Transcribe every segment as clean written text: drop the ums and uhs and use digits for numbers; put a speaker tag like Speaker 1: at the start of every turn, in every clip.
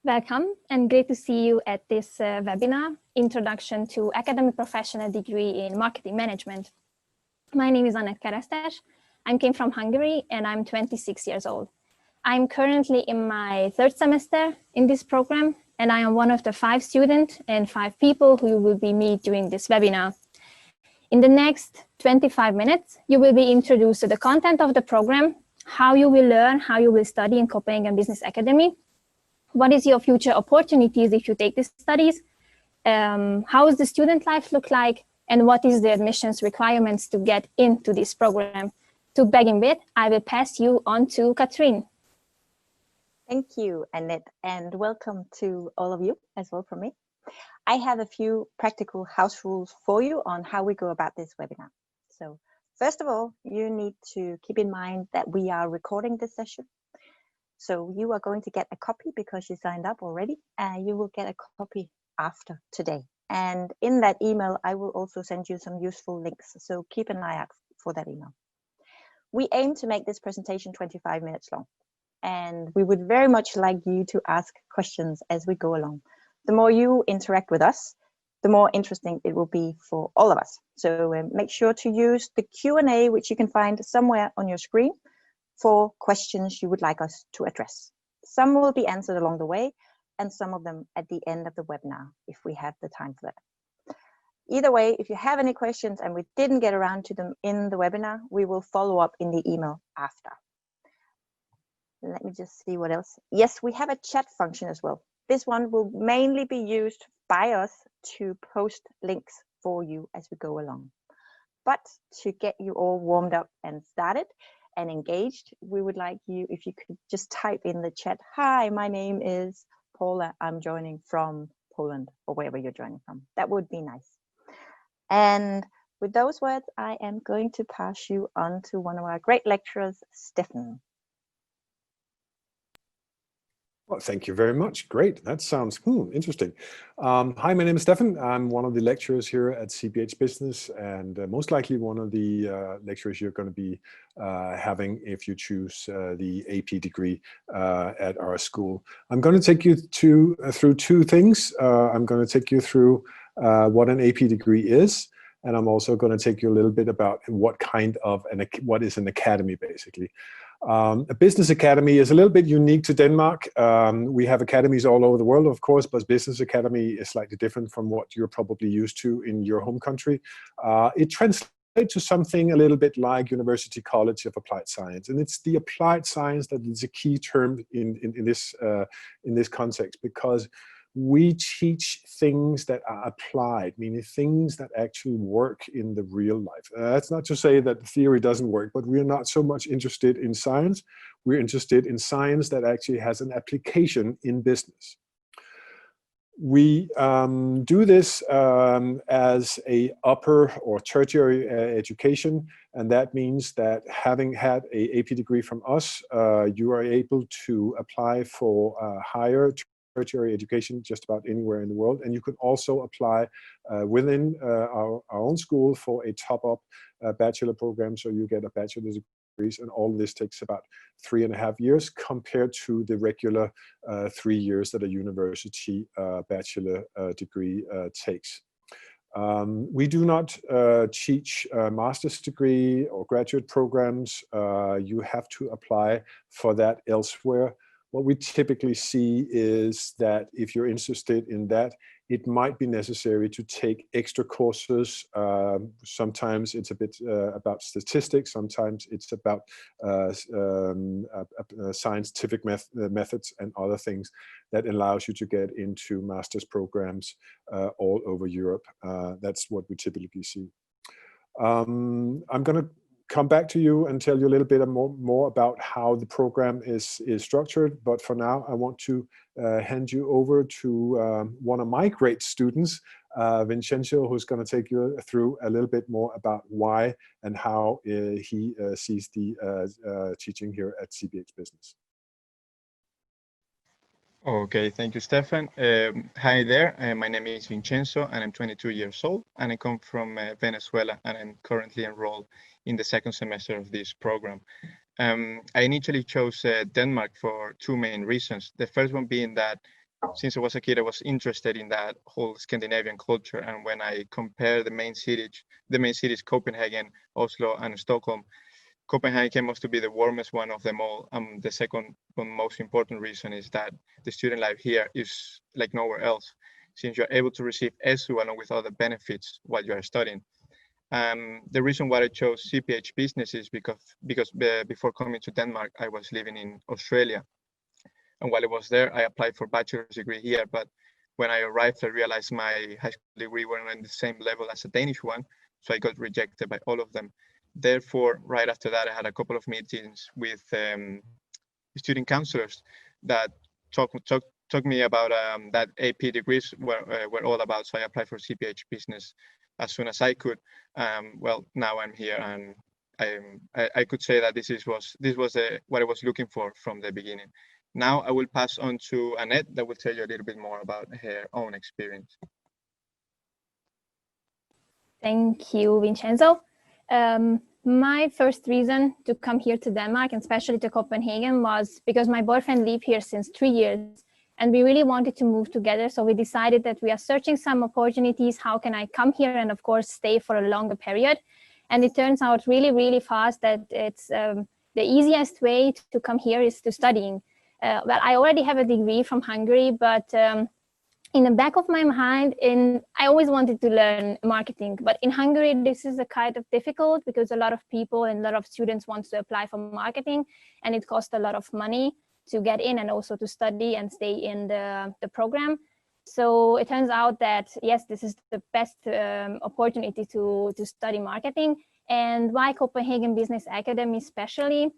Speaker 1: Welcome and great to see you at this webinar, Introduction to Academic Professional Degree in Marketing Management. My name is Anett Keresztes. I came from Hungary and I'm 26 years old. I'm currently in my third semester in this program and I am one of the 5 students and 5 people who you will be meet during this webinar. In the next 25 minutes, you will be introduced to the content of the program, how you will learn, how you will study in Copenhagen Business Academy, what is your future opportunities if you take these studies, how does the student life look like, and what is the admissions requirements to get into this program. To begin with, I will pass you on to Katrine.
Speaker 2: Thank you, Annette, and welcome to all of you as well from me. I have a few practical house rules for you on how we go about this webinar. So first of all, you need to keep in mind that we are recording this session. So you are going to get a copy because you signed up already, and you will get a copy after today. And in that email, I will also send you some useful links. So keep an eye out for that email. We aim to make this presentation 25 minutes long, and we would very much like you to ask questions as we go along. The more you interact with us, the more interesting it will be for all of us. So make sure to use the Q&A, which you can find somewhere on your screen, for questions you would like us to address. Some will be answered along the way, and some of them at the end of the webinar, if we have the time for that. Either way, if you have any questions and we didn't get around to them in the webinar, we will follow up in the email after. Let me just see what else. Yes, we have a chat function as well. This one will mainly be used by us to post links for you as we go along. But to get you all warmed up and started and engaged, we would like you, if you could just type in the chat, "Hi, my name is Paula. I'm joining from Poland," or wherever you're joining from. That would be nice. And with those words, I am going to pass you on to one of our great lecturers, Stefan.
Speaker 3: Well, thank you very much. Great. That sounds interesting. Hi, my name is Stefan. I'm one of the lecturers here at Cphbusiness, and most likely one of the lecturers you're going to be having if you choose the AP degree at our school. I'm going to take you through 2 things. I'm going to take you through what an AP degree is, and I'm also going to take you a little bit about what is an academy, basically. A business academy is a little bit unique to Denmark. We have academies all over the world, of course, but business academy is slightly different from what you're probably used to in your home country. It translates to something a little bit like University College of Applied Science, and it's the applied science that is a key term in this context, because we teach things that are applied, meaning things that actually work in the real life. That's not to say that the theory doesn't work, but we're not so much interested in science. We're interested in science that actually has an application in business. We do this as a upper or tertiary education, and that means that having had a AP degree from us, you are able to apply for higher tertiary education just about anywhere in the world, and you can also apply within our own school for a top-up bachelor program, so you get a bachelor's degrees, and all this takes about 3.5 years compared to the regular 3 years that a university bachelor degree takes. We do not teach master's degree or graduate programs. You have to apply for that elsewhere. What we typically see is that if you're interested in that, it might be necessary to take extra courses. Sometimes it's a bit about statistics, sometimes it's about scientific methods and other things that allows you to get into master's programs all over Europe. That's what we typically see. I'm going to come back to you and tell you a little bit more about how the program is structured. But for now, I want to hand you over to one of my great students, Vincenzo, who's going to take you through a little bit more about why and how he sees the teaching here at Cphbusiness.
Speaker 4: Okay, thank you, Stefan. Hi there, my name is Vincenzo and I'm 22 years old and I come from Venezuela and I'm currently enrolled in the 2nd semester of this program. I initially chose Denmark for 2 main reasons. The first one being that since I was a kid, I was interested in that whole Scandinavian culture. And when I compare the main cities, Copenhagen, Oslo, and Stockholm, Copenhagen came out to be the warmest one of them all. The second most important reason is that the student life here is like nowhere else, since you're able to receive SU along with other benefits while you are studying. The reason why I chose Cphbusiness is because before coming to Denmark, I was living in Australia. And while I was there, I applied for bachelor's degree here. But when I arrived, I realized my high school degree weren't on the same level as a Danish one. So I got rejected by all of them. Therefore, right after that, I had a couple of meetings with student counselors that talked me about that AP degrees were all about. So I applied for Cphbusiness as soon as I could. Well, now I'm here, and I could say that this was what I was looking for from the beginning. Now I will pass on to Annette that will tell you a little bit more about her own experience.
Speaker 1: Thank you, Vincenzo. My first reason to come here to Denmark, and especially to Copenhagen, was because my boyfriend lived here since 3 years, and we really wanted to move together. So we decided that we are searching some opportunities. How can I come here and, of course, stay for a longer period? And it turns out really, really fast that it's the easiest way to come here is to studying. Well, I already have a degree from Hungary, but in the back of my mind, I always wanted to learn marketing. But in Hungary, this is a kind of difficult because a lot of people and a lot of students want to apply for marketing, and it costs a lot of money to get in and also to study and stay in the program. So it turns out that, yes, this is the best opportunity to study marketing. And why Copenhagen Business Academy especially?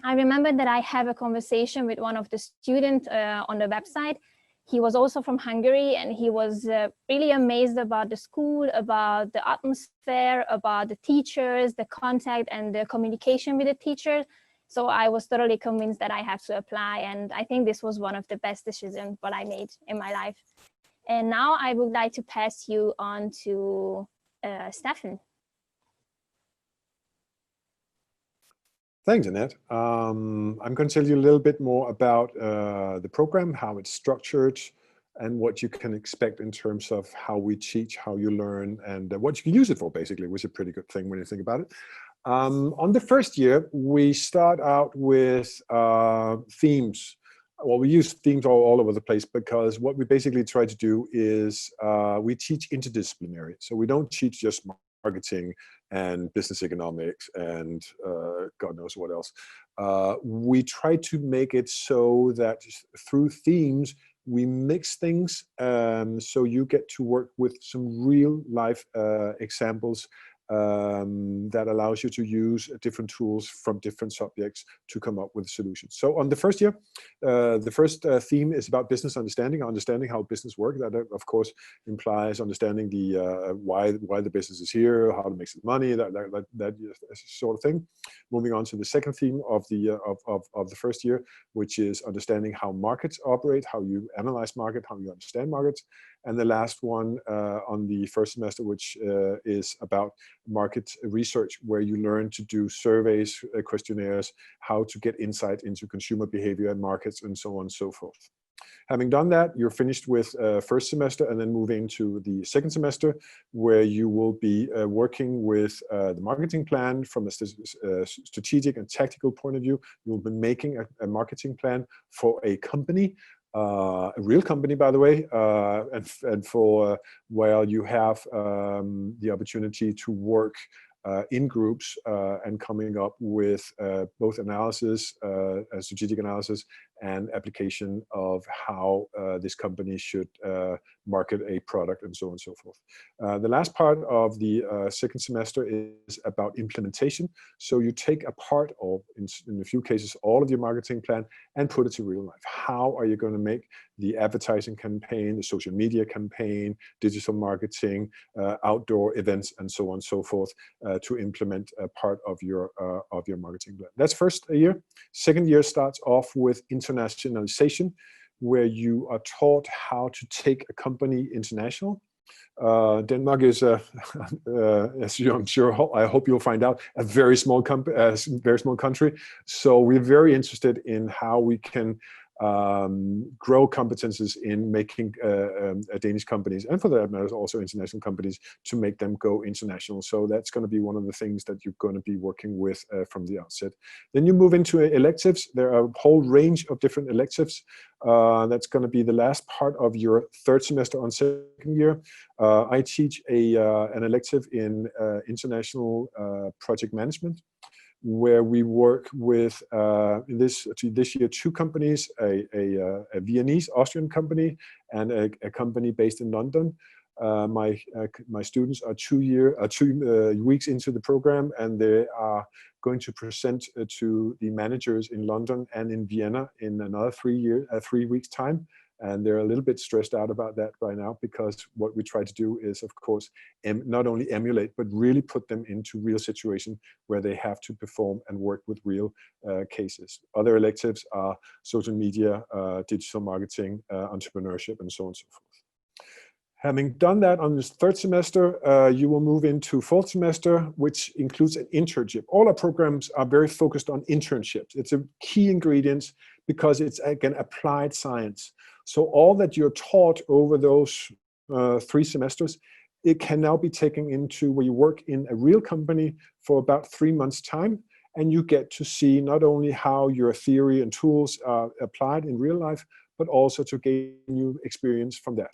Speaker 1: I remember that I have a conversation with one of the students on the website. He was also from Hungary, and he was really amazed about the school, about the atmosphere, about the teachers, the contact and the communication with the teachers. So I was totally convinced that I have to apply, and I think this was one of the best decisions what I made in my life. And now I would like to pass you on to Stefan.
Speaker 3: Thanks, Annette. I'm going to tell you a little bit more about the program, how it's structured, and what you can expect in terms of how we teach, how you learn, and what you can use it for, basically, which is a pretty good thing when you think about it. On the first year, we start out with themes. Well, we use themes all over the place because what we basically try to do is we teach interdisciplinary. So we don't teach just marketing and business economics and God knows what else. We try to make it so that through themes, we mix things so you get to work with some real life examples that allows you to use different tools from different subjects to come up with solutions. So on the first year, the first theme is about business understanding how business works. That of course implies understanding the why the business is here, how to make some money, that sort of thing. Moving on to the second theme of the first year, which is understanding how markets operate, how you analyze market, how you understand markets. And the last one on the first semester, which is about market research, where you learn to do surveys, questionnaires, how to get insight into consumer behavior and markets, and so on and so forth. Having done that, you're finished with first semester, and then moving to the second semester, where you will be working with the marketing plan from a strategic and tactical point of view. You'll be making a marketing plan for a company, a real company, by the way, and for where you have the opportunity to work in groups and coming up with both analysis, strategic analysis, and application of how this company should market a product, and so on and so forth. The last part of the second semester is about implementation. So you take a part of, in a few cases, all of your marketing plan and put it to real life. How are you going to make the advertising campaign, the social media campaign, digital marketing, outdoor events, and so on and so forth to implement a part of your marketing plan? That's first year. Second year starts off with internationalization, where you are taught how to take a company international. Denmark is, as I'm sure, I hope you'll find out, a very small country. So we're very interested in how we can grow competences in making Danish companies, and for that matter also international companies, to make them go international. So that's going to be one of the things that you're going to be working with from the outset. Then you move into electives. There are a whole range of different electives. That's going to be the last part of your third semester on second year. I teach an elective in international project management, where we work with this year 2 companies, a Viennese Austrian company and a company based in London. My students are 2 weeks into the program, and they are going to present to the managers in London and in Vienna in another 3 weeks time. And they're a little bit stressed out about that right now, because what we try to do is, of course, not only emulate, but really put them into real situation where they have to perform and work with real cases. Other electives are social media, digital marketing, entrepreneurship, and so on and so forth. Having done that on this third semester, you will move into fourth semester, which includes an internship. All our programs are very focused on internships. It's a key ingredient because it's, again, applied science. So all that you're taught over those 3 semesters, it can now be taken into where you work in a real company for about 3 months' time, and you get to see not only how your theory and tools are applied in real life, but also to gain new experience from that.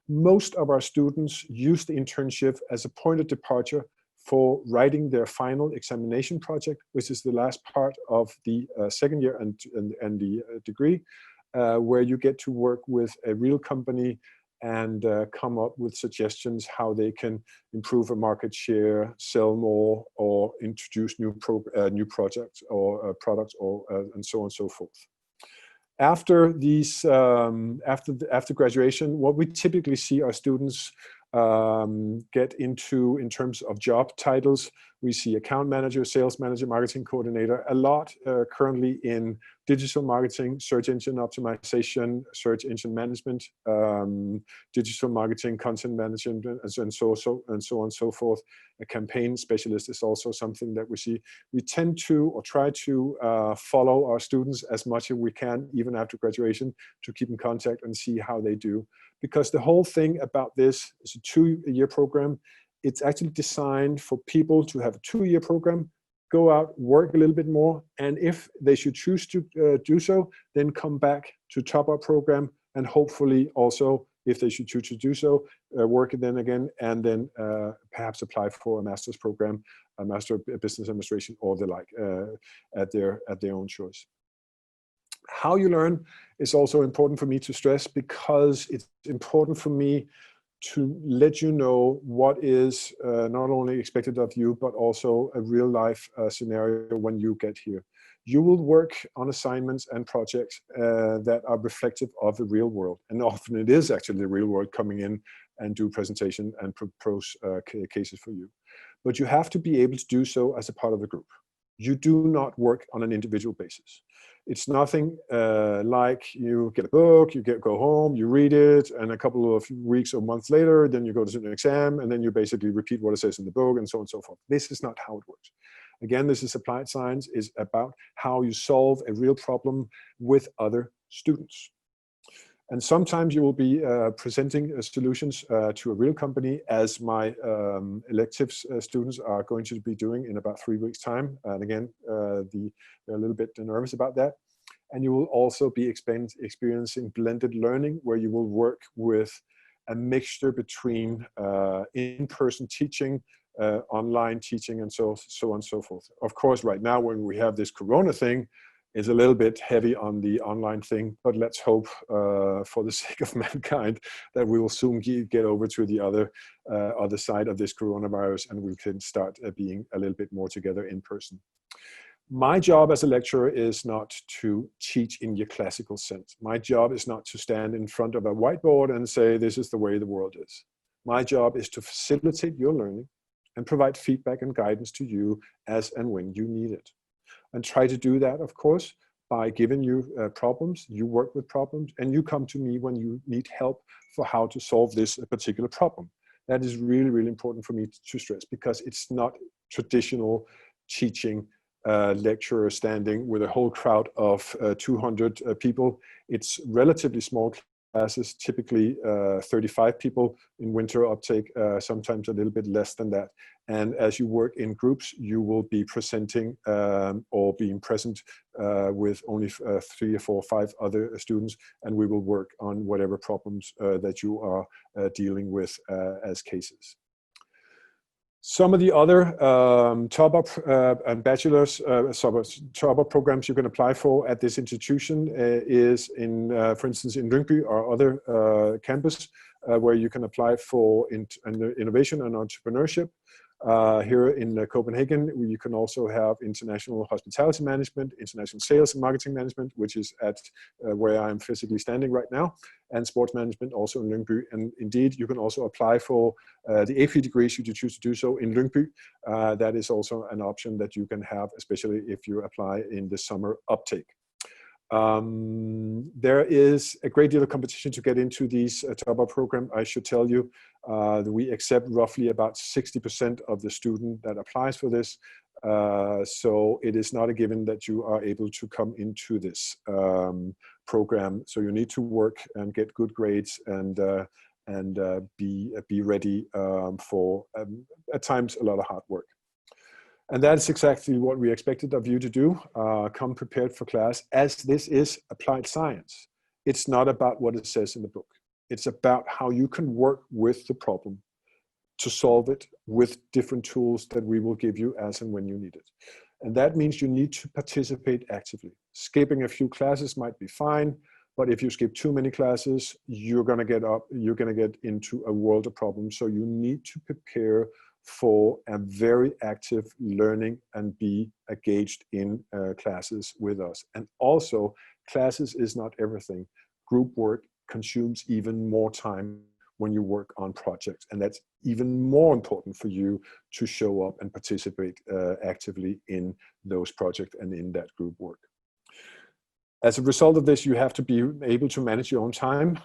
Speaker 3: Most of our students use the internship as a point of departure for writing their final examination project, which is the last part of the second year and the degree, where you get to work with a real company and come up with suggestions how they can improve a market share, sell more, or introduce new projects or products, or and so on and so forth. After these, after graduation, what we typically see our students get into in terms of job titles, we see account manager, sales manager, marketing coordinator, a lot currently in digital marketing, search engine optimization, search engine management, digital marketing, content management, and so on and so forth. A campaign specialist is also something that we see. We tend to, or try to, follow our students as much as we can, even after graduation, to keep in contact and see how they do. Because the whole thing about this is a 2-year program. It's actually designed for people to have a 2-year program, go out, work a little bit more, and if they should choose to do so, then come back to top our program, and hopefully also, if they should choose to do so, work it then again, and then perhaps apply for a master's program, a Master of Business Administration, or the like, at their own choice. How you learn is also important for me to stress, because it's important for me to let you know what is not only expected of you, but also a real life scenario when you get here. You will work on assignments and projects that are reflective of the real world. And often it is actually the real world coming in and do presentation and propose cases for you. But you have to be able to do so as a part of the group. You do not work on an individual basis. It's nothing like you get a book, you go home, you read it, and a couple of weeks or months later, then you go to an exam, and then you basically repeat what it says in the book, and so on and so forth. This is not how it works. Again, this is applied science, is about how you solve a real problem with other students. And sometimes you will be presenting solutions to a real company, as my electives students are going to be doing in about 3 weeks' time. And again, they're a little bit nervous about that. And you will also be experiencing blended learning, where you will work with a mixture between in-person teaching, online teaching, and so on and so forth. Of course, right now, when we have this Corona thing, is a little bit heavy on the online thing, but let's hope for the sake of mankind that we will soon get over to the other side of this coronavirus, and we can start being a little bit more together in person. My job as a lecturer is not to teach in your classical sense. My job is not to stand in front of a whiteboard and say, this is the way the world is. My job is to facilitate your learning and provide feedback and guidance to you as and when you need it. And try to do that, of course, by giving you problems. You work with problems, and you come to me when you need help for how to solve this particular problem. That is really, really important for me to stress, because it's not traditional teaching lecturer standing with a whole crowd of 200 people. It's relatively small classes, typically 35 people in winter uptake, sometimes a little bit less than that. And as you work in groups, you will be presenting or being present with only 3 or 4 or 5 other students, and we will work on whatever problems that you are dealing with as cases. Some of the other top-up and bachelor's top-up programs you can apply for at this institution is in, for instance, in Lyngby or other campus, where you can apply for innovation and entrepreneurship. Here in Copenhagen, you can also have international hospitality management, international sales and marketing management, which is at where I'm physically standing right now, and sports management also in Lyngby. And indeed, you can also apply for the AP degree should you choose to do so in Lyngby. That is also an option that you can have, especially if you apply in the summer uptake. There is a great deal of competition to get into these top-up program. I should tell you that we accept roughly about 60% of the student that applies for this. So it is not a given that you are able to come into this program. So you need to work and get good grades and be ready for at times a lot of hard work. And that's exactly what we expected of you to do. Come prepared for class, as this is applied science. It's not about what it says in the book. It's about how you can work with the problem to solve it with different tools that we will give you as and when you need it. And that means you need to participate actively. Skipping a few classes might be fine, but if you skip too many classes, you're gonna get into a world of problems. So you need to prepare for a very active learning and be engaged in classes with us. And also, classes is not everything. Group work consumes even more time when you work on projects, and that's even more important for you to show up and participate actively in those projects and in that group work. As a result of this, you have to be able to manage your own time,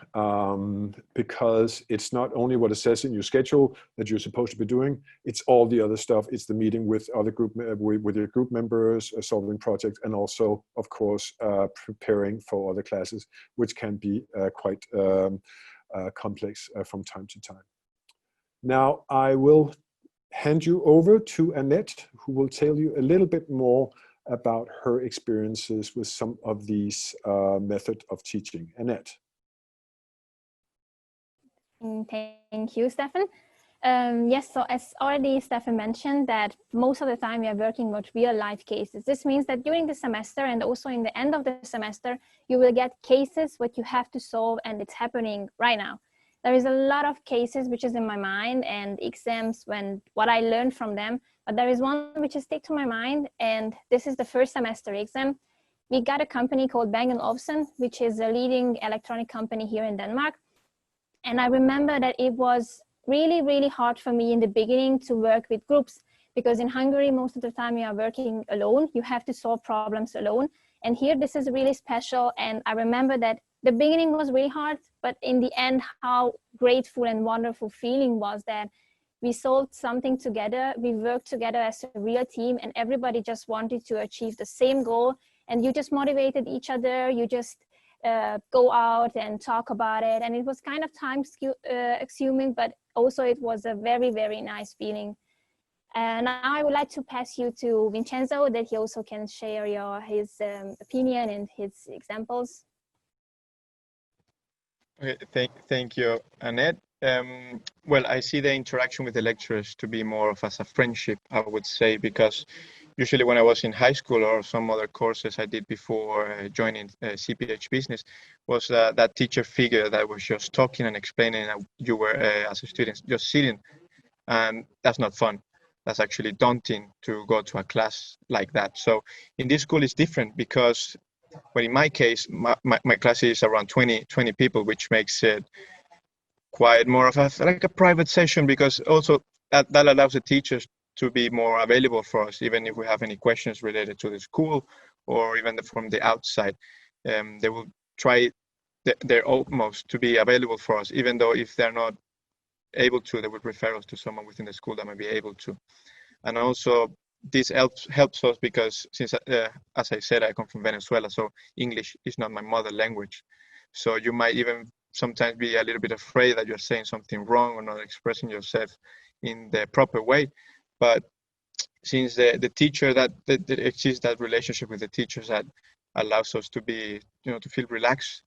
Speaker 3: because it's not only what it says in your schedule that you're supposed to be doing, it's all the other stuff. It's the meeting with other with your group members, solving projects, and also, of course, preparing for other classes, which can be quite complex from time to time. Now, I will hand you over to Annette, who will tell you a little bit more about her experiences with some of these methods of teaching. Annette.
Speaker 1: Thank you, Stefan. Yes, so as already Stefan mentioned, that most of the time we are working with real life cases. This means that during the semester and also in the end of the semester, you will get cases what you have to solve, and it's happening right now. There is a lot of cases which is in my mind and exams when what I learned from them, but there is one which is stick to my mind, and this is the first semester exam. We got a company called Bang & Olufsen, which is a leading electronic company here in Denmark. And I remember that it was really, really hard for me in the beginning to work with groups, because in Hungary, most of the time you are working alone. You have to solve problems alone. And here, this is really special. And I remember that the beginning was really hard, but in the end, how grateful and wonderful feeling was that we solved something together. We worked together as a real team, and everybody just wanted to achieve the same goal. And you just motivated each other. You just go out and talk about it. And it was kind of time consuming, but also it was a very, very nice feeling. And now I would like to pass you to Vincenzo, that he also can share his opinion and his examples.
Speaker 4: Okay, thank you, Annette. Well, I see the interaction with the lecturers to be more of as a friendship, I would say, because usually when I was in high school or some other courses I did before joining Cphbusiness, was that teacher figure that was just talking and explaining, and you were, as a student, just sitting. And that's not fun. That's actually daunting to go to a class like that. So in this school, it's different because, well, in my case, my class is around 20 people, which makes it quite more of like a private session, because also that allows the teachers to be more available for us, even if we have any questions related to the school or even from the outside. They will try their utmost to be available for us, even though if they're not able to, they would refer us to someone within the school that might be able to. And also this helps us because since, as I said, I come from Venezuela, so English is not my mother language. So you might even sometimes be a little bit afraid that you're saying something wrong or not expressing yourself in the proper way. But since the teacher that exists, that relationship with the teachers that allows us to be, to feel relaxed,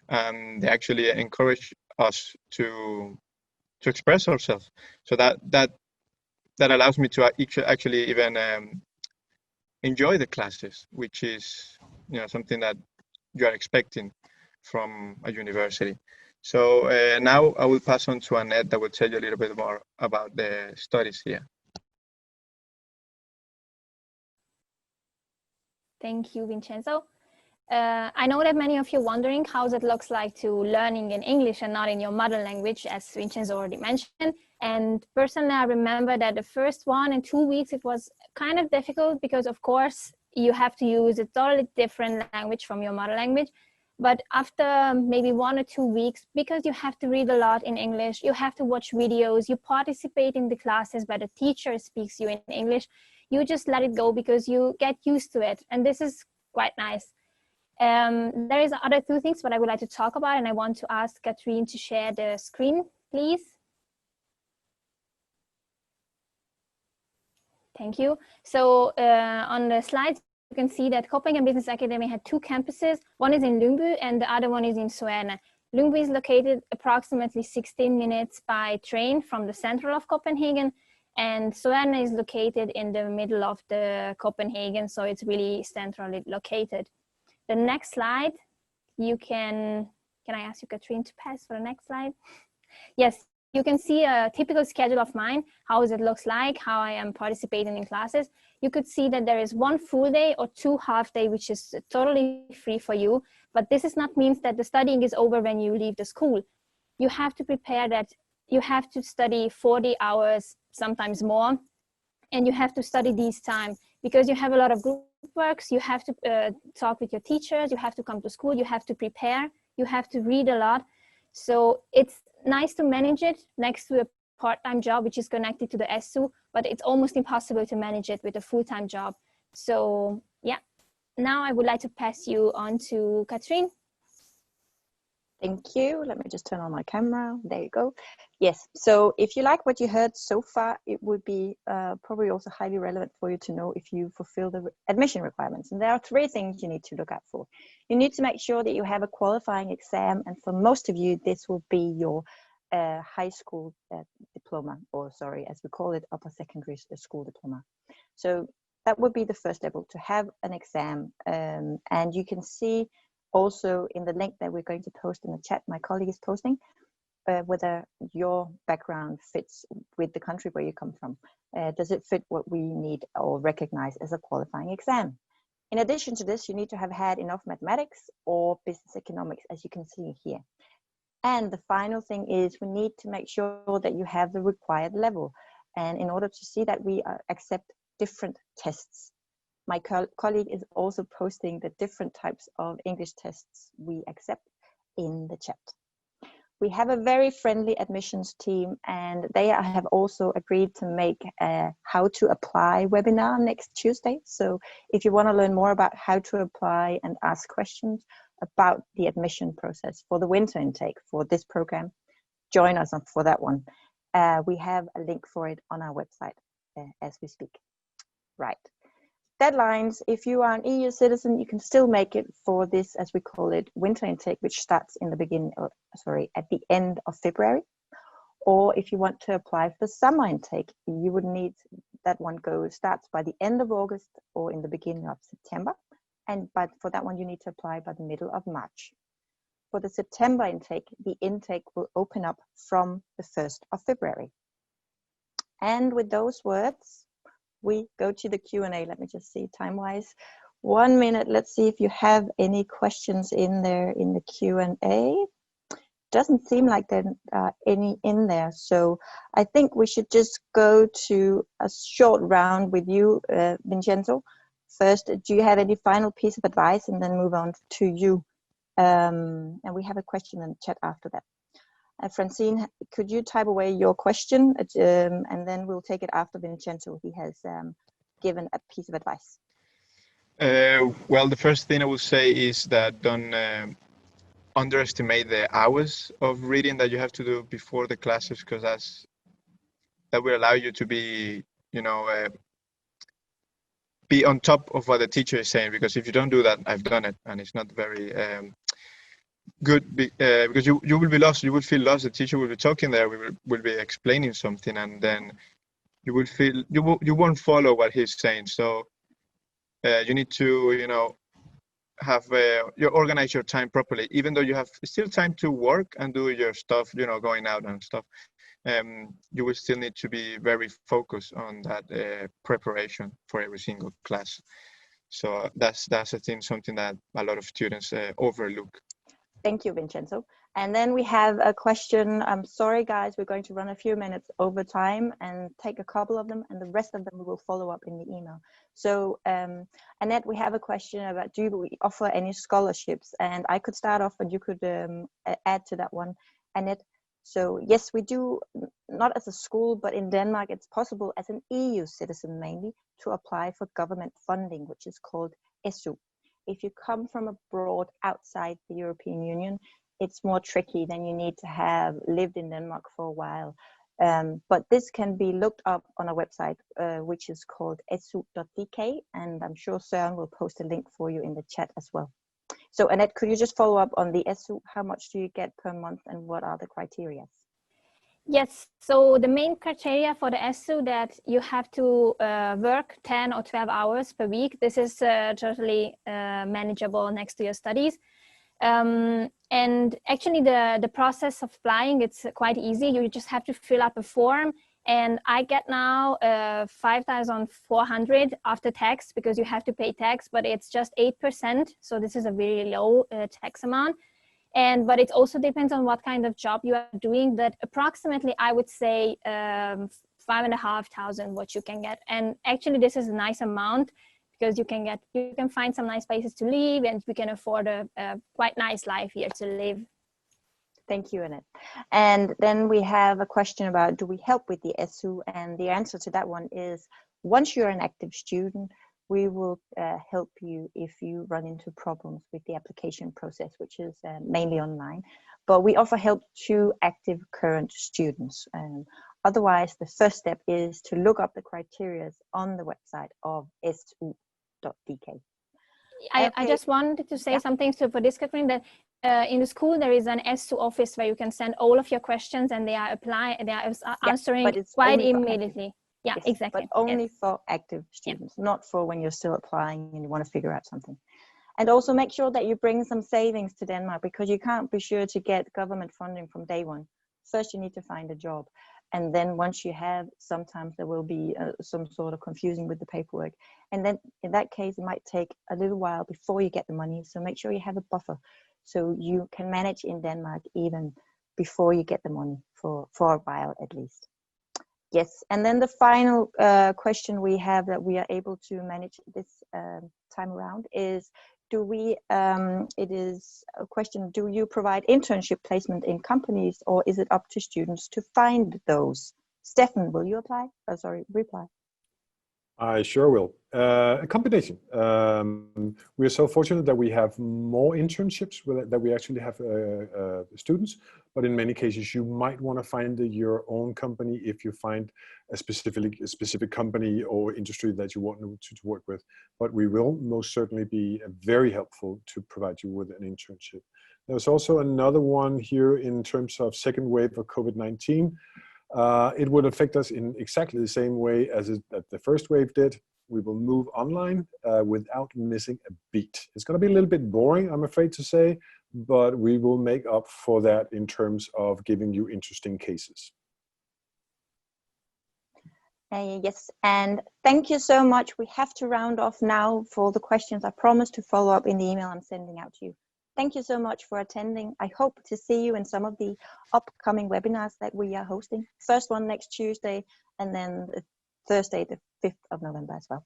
Speaker 4: and they actually encourage us to express ourselves. So that allows me to actually even enjoy the classes, which is something that you are expecting from a university. So now I will pass on to Annette that will tell you a little bit more about the studies here.
Speaker 1: Thank you, Vincenzo. I know that many of you are wondering how it looks like to learning in English and not in your mother language, as Vincenzo already mentioned. And personally, I remember that the first 1 and 2 weeks, it was kind of difficult because, of course, you have to use a totally different language from your mother language. But after maybe 1 or 2 weeks, because you have to read a lot in English, you have to watch videos, you participate in the classes where the teacher speaks you in English, you just let it go because you get used to it. And this is quite nice. There is other 2 things what I would like to talk about, and I want to ask Catherine to share the screen, please. Thank you. So on the slides, you can see that Copenhagen Business Academy had 2 campuses. One is in Lyngby and the other one is in Suerne. Lyngby is located approximately 16 minutes by train from the center of Copenhagen, and Suerne is located in the middle of the Copenhagen, so it's really centrally located. The next slide, can I ask you, Catherine, to pass for the next slide? Yes, you can see a typical schedule of mine, how it looks like, how I am participating in classes. You could see that there is 1 full day or 2 half day, which is totally free for you. But this is not means that the studying is over when you leave the school. You have to prepare that you have to study 40 hours, sometimes more, and you have to study these time because you have a lot of group works, you have to talk with your teachers, you have to come to school, you have to prepare, you have to read a lot. So it's nice to manage it next to a part-time job, which is connected to the SU, but it's almost impossible to manage it with a full-time job. So yeah, now I would like to pass you on to Catherine.
Speaker 2: Thank you. Let me just turn on my camera. There you go. Yes. So if you like what you heard so far, it would be probably also highly relevant for you to know if you fulfill the admission requirements. And there are 3 things you need to look out for. You need to make sure that you have a qualifying exam. And for most of you, this will be your high school diploma, or sorry, as we call it, upper secondary school diploma. So that would be the first level, to have an exam. And you can see also in the link that we're going to post in the chat, my colleague is posting, whether your background fits with the country where you come from. Does it fit what we need or recognize as a qualifying exam? In addition to this, you need to have had enough mathematics or business economics, as you can see here. And the final thing is we need to make sure that you have the required level. And in order to see that, we accept different tests. My colleague is also posting the different types of English tests we accept in the chat. We have a very friendly admissions team, and they have also agreed to make a how to apply webinar next Tuesday. So if you want to learn more about how to apply and ask questions about the admission process for the winter intake for this program, join us for that one. We have a link for it on our website as we speak. Right. Deadlines: if you are an EU citizen, you can still make it for this, as we call it, winter intake, which starts in the at the end of February. Or if you want to apply for the summer intake, you would need that one starts by the end of August or in the beginning of September. But for that one, you need to apply by the middle of March. For the September intake, the intake will open up from the 1st of February. And with those words, we go to the Q&A. Let me just see time-wise. 1 minute. Let's see if you have any questions in there in the Q&A. Doesn't seem like there are any in there. So I think we should just go to a short round with you, Vincenzo. First, do you have any final piece of advice, and then move on to you? And we have a question in the chat after that. Francine, could you type away your question, and then we'll take it after Vincenzo. He has given a piece of advice?
Speaker 4: Well, the first thing I would say is that don't underestimate the hours of reading that you have to do before the classes, because that will allow you to be, be on top of what the teacher is saying. Because if you don't do that, I've done it, and it's not very good, because you will be lost. You will feel lost. The teacher will be talking there, will be explaining something, and then you will feel you won't follow what he's saying. So you need to have you organize your time properly, even though you have still time to work and do your stuff, going out and stuff. You will still need to be very focused on that preparation for every single class. So that's I think something that a lot of students overlook.
Speaker 2: Thank you, Vincenzo. And then we have a question. I'm sorry, guys, we're going to run a few minutes over time and take a couple of them, and the rest of them we will follow up in the email. So, Annette, we have a question about, do we offer any scholarships? And I could start off, and you could add to that one, Annette. So, yes, we do, not as a school, but in Denmark, it's possible as an EU citizen mainly to apply for government funding, which is called SU. If you come from abroad outside the European Union, it's more tricky. Then you need to have lived in Denmark for a while. But this can be looked up on a website, which is called su.dk, and I'm sure Søren will post a link for you in the chat as well. So Annette, could you just follow up on the SU? How much do you get per month, and what are the criteria?
Speaker 1: Yes, so the main criteria for the SU that you have to work 10 or 12 hours per week. This is totally manageable next to your studies. And actually the process of applying, it's quite easy. You just have to fill up a form, and I get now 5,400 after tax, because you have to pay tax, but it's just 8%. So this is a very low tax amount. But it also depends on what kind of job you are doing, that approximately I would say 5,500 what you can get. And actually this is a nice amount, because you can find some nice places to live, and you can afford a quite nice life here to live.
Speaker 2: Thank you, Annette. And then we have a question about, do we help with the SU? And the answer to that one is, once you're an active student, we will help you if you run into problems with the application process, which is mainly online. But we offer help to active current students. Otherwise, the first step is to look up the criteria on the website of su.dk.
Speaker 1: I just wanted to say something for this, Catherine, that in the school there is an SU office where you can send all of your questions, and they are answering quite immediately. Yeah,
Speaker 2: yes,
Speaker 1: exactly.
Speaker 2: But only for active students, not for when you're still applying and you want to figure out something. And also make sure that you bring some savings to Denmark, because you can't be sure to get government funding from day one. First, you need to find a job. And then once you have, sometimes there will be some sort of confusing with the paperwork. And then in that case, it might take a little while before you get the money. So make sure you have a buffer, so you can manage in Denmark even before you get the money for a while at least. Yes, and then the final question we have that we are able to manage this time around is, it is a question, do you provide internship placement in companies, or is it up to students to find those? Stefan, will you reply?
Speaker 3: I sure will. A combination. We are so fortunate that we have more internships that we actually have students, but in many cases you might want to find your own company if you find a specific company or industry that you want to work with. But we will most certainly be very helpful to provide you with an internship. There's also another one here in terms of second wave of COVID-19. It would affect us in exactly the same way as the first wave did. We will move online without missing a beat. It's going to be a little bit boring, I'm afraid to say, but we will make up for that in terms of giving you interesting cases.
Speaker 2: Yes, and thank you so much. We have to round off now for the questions. I promise to follow up in the email I'm sending out to you. Thank you so much for attending. I hope to see you in some of the upcoming webinars that we are hosting. First one next Tuesday, and then Thursday, the 5th of November as well.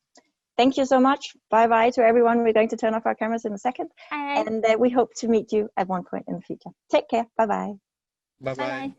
Speaker 2: Thank you so much. Bye-bye to everyone. We're going to turn off our cameras in a second.
Speaker 1: Bye.
Speaker 2: And we hope to meet you at one point in the future. Take care. Bye-bye.
Speaker 4: Bye-bye.